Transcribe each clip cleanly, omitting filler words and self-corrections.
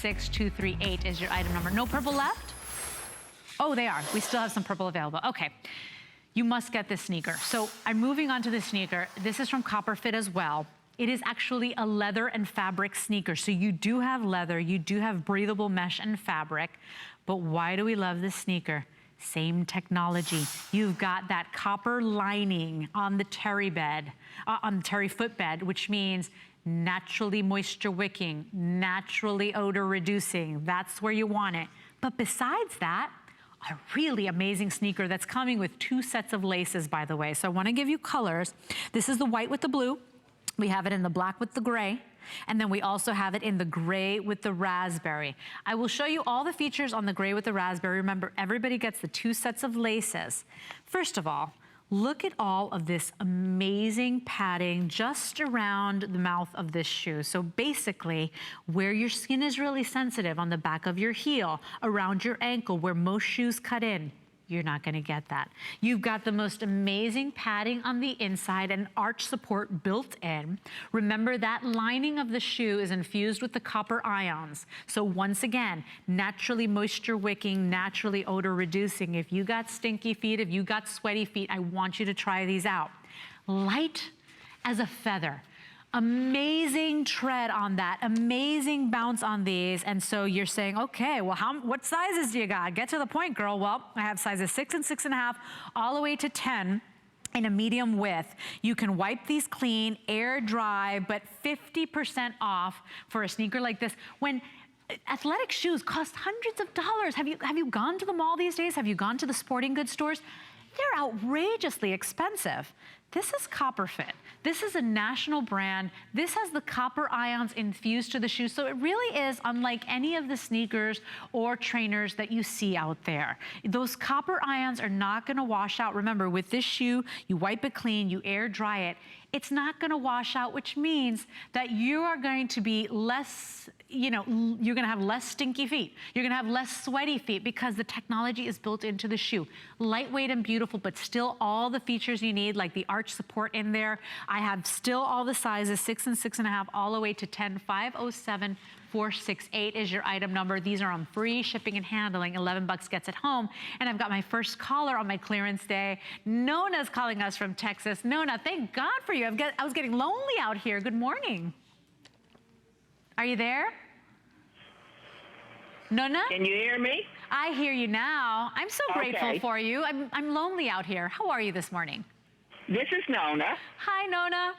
6238 is your item number. No purple left? Oh, they are. We still have some purple available. Okay. You must get this sneaker. So I'm moving on to the sneaker. This is from Copperfit as well. It is actually a leather and fabric sneaker. So you do have leather, you do have breathable mesh and fabric, but why do we love this sneaker? Same technology. You've got that copper lining on the terry bed, on the terry footbed, which means naturally moisture wicking, naturally odor reducing. That's where you want it. But besides that, a really amazing sneaker that's coming with 2 sets of laces, by the way. So I want to give you colors. This is the white with the blue. We have it in the black with the gray. And then we also have it in the gray with the raspberry. I will show you all the features on the gray with the raspberry. Remember, everybody gets the 2 sets of laces. First of all, look at all of this amazing padding just around the mouth of this shoe. So basically, where your skin is really sensitive, on the back of your heel, around your ankle, where most shoes cut in, you're not gonna get that. You've got the most amazing padding on the inside and arch support built in. Remember, that lining of the shoe is infused with the copper ions. So once again, naturally moisture wicking, naturally odor reducing. If you got stinky feet, if you got sweaty feet, I want you to try these out. Light as a feather. Amazing tread on that, amazing bounce on these. And so you're saying, okay, well, what sizes do you got? Get to the point, girl. Well, I have sizes 6 and 6.5 all the way to 10 in a medium width. You can wipe these clean, air dry, but 50% off for a sneaker like this. When athletic shoes cost hundreds of dollars. Have you gone to the mall these days? Have you gone to the sporting goods stores? They're outrageously expensive. This is Copperfit. This is a national brand. This has the copper ions infused to the shoe, so it really is unlike any of the sneakers or trainers that you see out there. Those copper ions are not gonna wash out. Remember, with this shoe, you wipe it clean, you air dry it. It's not gonna wash out, which means that you are going to be less, you're gonna have less stinky feet. You're gonna have less sweaty feet because the technology is built into the shoe. Lightweight and beautiful, but still all the features you need, like the arch support in there. I have still all the sizes, 6 and 6.5, all the way to 10. 507468 is your item number. These are on free shipping and handling. 11 bucks gets it home. And I've got my first caller on my clearance day. Nona's calling us from Texas. Nona, thank God for you. I was getting lonely out here. Good morning. Are you there? Nona? Can you hear me? I hear you now. I'm so grateful for you. I'm lonely out here. How are you this morning? This is Nona. Hi, Nona.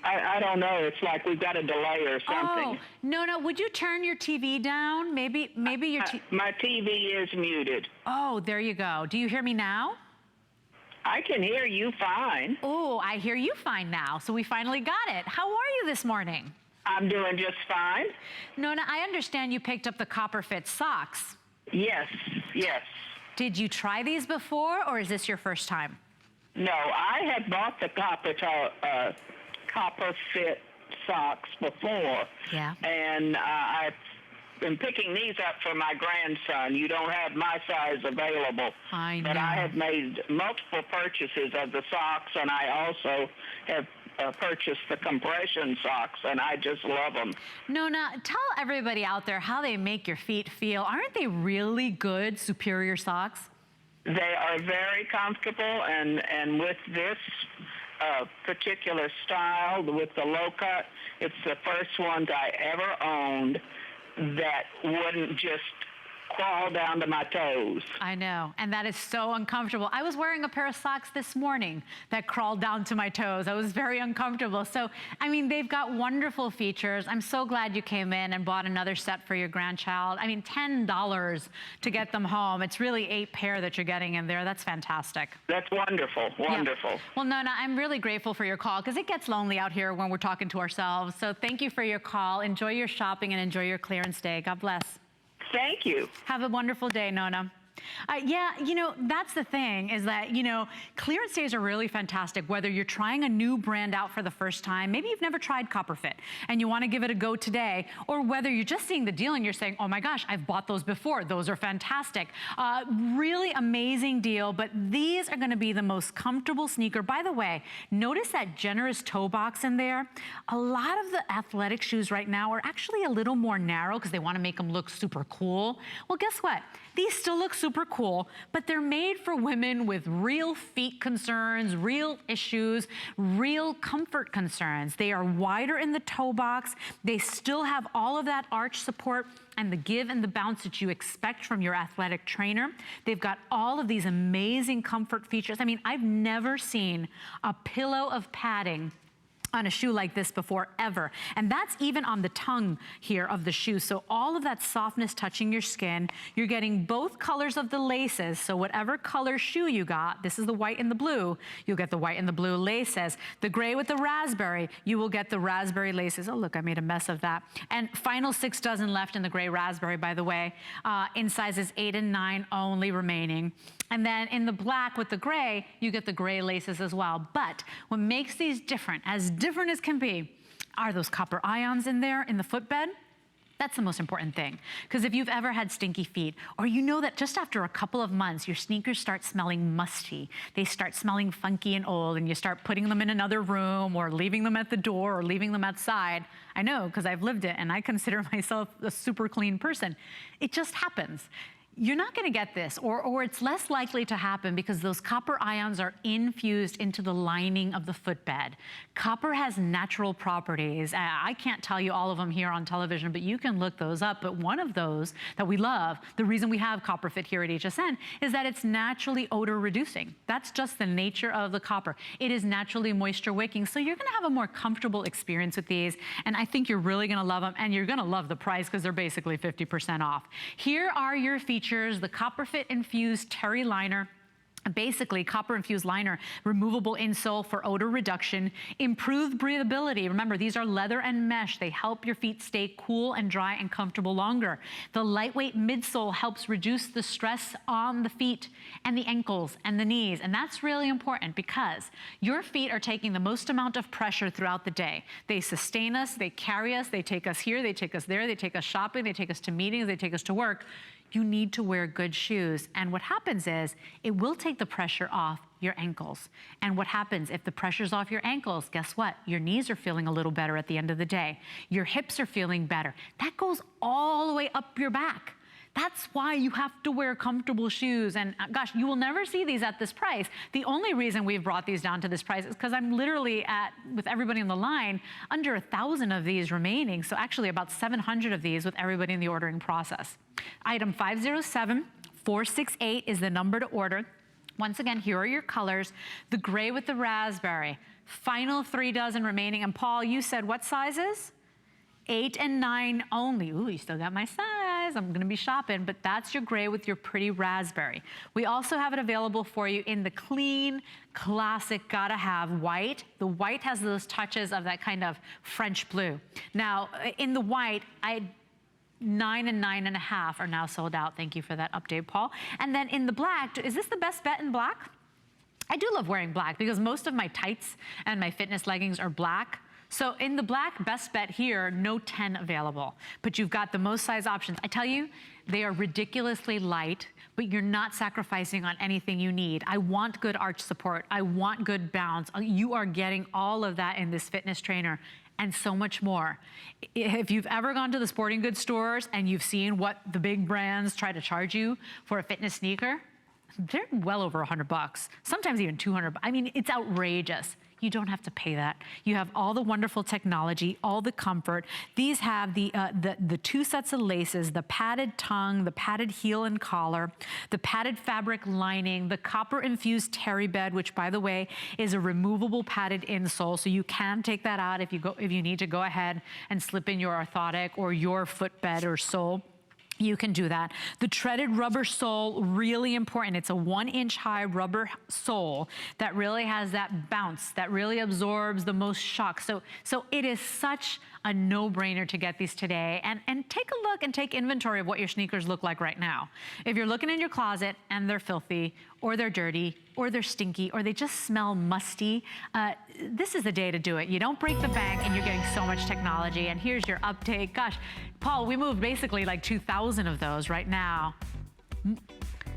I don't know. It's like we've got a delay or something. Oh, Nona, would you turn your TV down? Maybe your my TV is muted. Oh, there you go. Do you hear me now? I can hear you fine. Oh, I hear you fine now. So we finally got it. How are you this morning? I'm doing just fine. Nona, I understand you picked up the Copperfit socks. Yes, yes. Did you try these before, or is this your first time? No, I had bought the Copperfit socks before. Yeah. And I've been picking these up for my grandson. You don't have my size available. I know. But I have made multiple purchases of the socks, and I also have purchased the compression socks, and I just love them. Nona, tell everybody out there how they make your feet feel. Aren't they really good, superior socks? They are very comfortable, and with this particular style, with the low cut, it's the first ones I ever owned that wouldn't just crawl down to my toes. I know, and that is so uncomfortable. I was wearing a pair of socks this morning that crawled down to my toes. I was very uncomfortable. So, I mean, they've got wonderful features. I'm so glad you came in and bought another set for your grandchild. I mean, $10 to get them home. It's really 8 pair that you're getting in there. That's fantastic. That's wonderful, wonderful. Yeah. Well, Nona, I'm really grateful for your call because it gets lonely out here when we're talking to ourselves. So thank you for your call. Enjoy your shopping and enjoy your clearance day. God bless. Thank you. Have a wonderful day, Nona. Yeah, you know, that's the thing is that, you know, clearance days are really fantastic, whether you're trying a new brand out for the first time, maybe you've never tried Copperfit and you want to give it a go today, or whether you're just seeing the deal and you're saying, oh my gosh, I've bought those before. Those are fantastic. Really amazing deal, but these are going to be the most comfortable sneaker. By the way, notice that generous toe box in there. A lot of the athletic shoes right now are actually a little more narrow because they want to make them look super cool. Well, guess what? These still look super cool, but they're made for women with real feet concerns, real issues, real comfort concerns. They are wider in the toe box. They still have all of that arch support and the give and the bounce that you expect from your athletic trainer. They've got all of these amazing comfort features. I mean, I've never seen a pillow of padding on a shoe like this before, ever. And that's even on the tongue here of the shoe. So all of that softness touching your skin. You're getting both colors of the laces. So whatever color shoe you got, this is the white and the blue, you'll get the white and the blue laces. The gray with the raspberry, you will get the raspberry laces. Oh, look, I made a mess of that. And final 6 dozen left in the gray raspberry, by the way, in sizes 8 and 9 only remaining. And then in the black with the gray, you get the gray laces as well. But what makes these different as can be, are those copper ions in there in the footbed. That's the most important thing. Because if you've ever had stinky feet, or you know that just after a couple of months, your sneakers start smelling musty, they start smelling funky and old, and you start putting them in another room, or leaving them at the door, or leaving them outside. I know, because I've lived it, and I consider myself a super clean person. It just happens. You're not going to get this, or it's less likely to happen because those copper ions are infused into the lining of the footbed. Copper has natural properties. I can't tell you all of them here on television, but you can look those up. But one of those that we love, the reason we have Copperfit here at HSN, is that it's naturally odor reducing. That's just the nature of the copper. It is naturally moisture wicking, so you're going to have a more comfortable experience with these, and I think you're really going to love them, and you're going to love the price because they're basically 50% off. Here are your features. The Copperfit infused terry liner. Basically, copper infused liner, removable insole for odor reduction, improved breathability. Remember, these are leather and mesh. They help your feet stay cool and dry and comfortable longer. The lightweight midsole helps reduce the stress on the feet and the ankles and the knees. And that's really important because your feet are taking the most amount of pressure throughout the day. They sustain us, they carry us, they take us here, they take us there, they take us shopping, they take us to meetings, they take us to work. You need to wear good shoes. And what happens is it will take the pressure off your ankles. And what happens if the pressure's off your ankles? Guess what? Your knees are feeling a little better at the end of the day. Your hips are feeling better. That goes all the way up your back. That's why you have to wear comfortable shoes. And gosh, you will never see these at this price. The only reason we've brought these down to this price is because I'm literally with everybody on the line, under 1,000 of these remaining. So actually about 700 of these with everybody in the ordering process. Item 507468 is the number to order. Once again, here are your colors. The gray with the raspberry. Final 3 dozen remaining. And Paul, you said what sizes? 8 and 9 only. Ooh, you still got my size. I'm gonna be shopping, but that's your gray with your pretty raspberry. We also have it available for you in the clean, classic, gotta have white. The white has those touches of that kind of French blue. Now, in the white, 9 and 9.5 are now sold out. Thank you for that update, Paul. And then in the black, is this the best bet in black? I do love wearing black because most of my tights and my fitness leggings are black. So in the black, best bet here, no 10 available, but you've got the most size options. I tell you, they are ridiculously light, but you're not sacrificing on anything you need. I want good arch support. I want good bounce. You are getting all of that in this fitness trainer and so much more. If you've ever gone to the sporting goods stores and you've seen what the big brands try to charge you for a fitness sneaker, they're well over $100, sometimes even 200. I mean, it's outrageous. You don't have to pay that. You have all the wonderful technology, all the comfort. These have the 2 sets of laces, the padded tongue, the padded heel and collar, the padded fabric lining, the copper infused terry bed, which by the way is a removable padded insole, so you can take that out if you need to go ahead and slip in your orthotic or your footbed or sole. You can do that. The treaded rubber sole, really important. It's a 1-inch high rubber sole that really has that bounce, that really absorbs the most shock. So it is such a no-brainer to get these today and take a look and take inventory of what your sneakers look like right now. If you're looking in your closet and they're filthy or they're dirty or they're stinky or they just smell musty, this is the day to do it. You don't break the bank and you're getting so much technology. And here's your update. Gosh, Paul, we moved basically like 2,000 of those right now.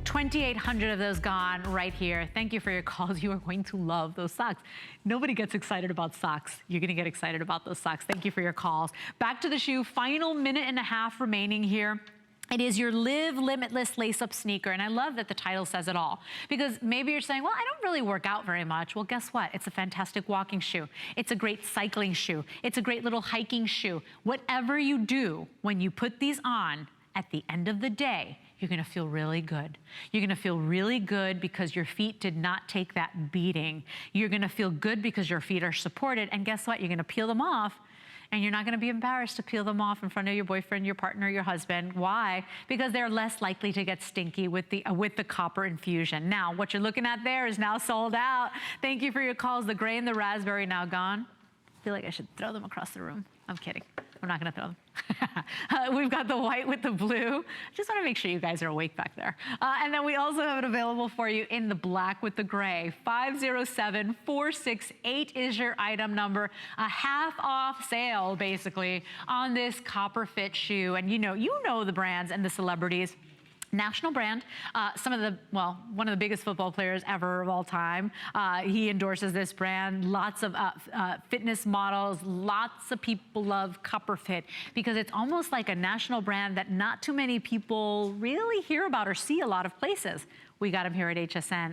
2,800 of those gone right here. Thank you for your calls. You are going to love those socks. Nobody gets excited about socks. You're gonna get excited about those socks. Thank you for your calls. Back to the shoe, final minute and a half remaining here. It is your Live Limitless Lace-Up sneaker, and I love that the title says it all. Because maybe you're saying, well, I don't really work out very much. Well, guess what? It's a fantastic walking shoe. It's a great cycling shoe. It's a great little hiking shoe. Whatever you do, when you put these on, at the end of the day, you're gonna feel really good. You're gonna feel really good because your feet did not take that beating. You're gonna feel good because your feet are supported, and guess what? You're gonna peel them off, and you're not gonna be embarrassed to peel them off in front of your boyfriend, your partner, your husband. Why? Because they're less likely to get stinky with the copper infusion. Now, what you're looking at there is now sold out. Thank you for your calls. The gray and the raspberry now gone. I feel like I should throw them across the room. I'm kidding. I'm not gonna throw them. We've got the white with the blue. Just wanna make sure you guys are awake back there. And then we also have it available for you in the black with the gray. 507468 is your item number. A half off sale, basically, on this copper fit shoe. And you know the brands and the celebrities. National brand, one of the biggest football players ever of all time. He endorses this brand. Lots of fitness models, lots of people love Copper Fit because it's almost like a national brand that not too many people really hear about or see a lot of places. We got them here at HSN.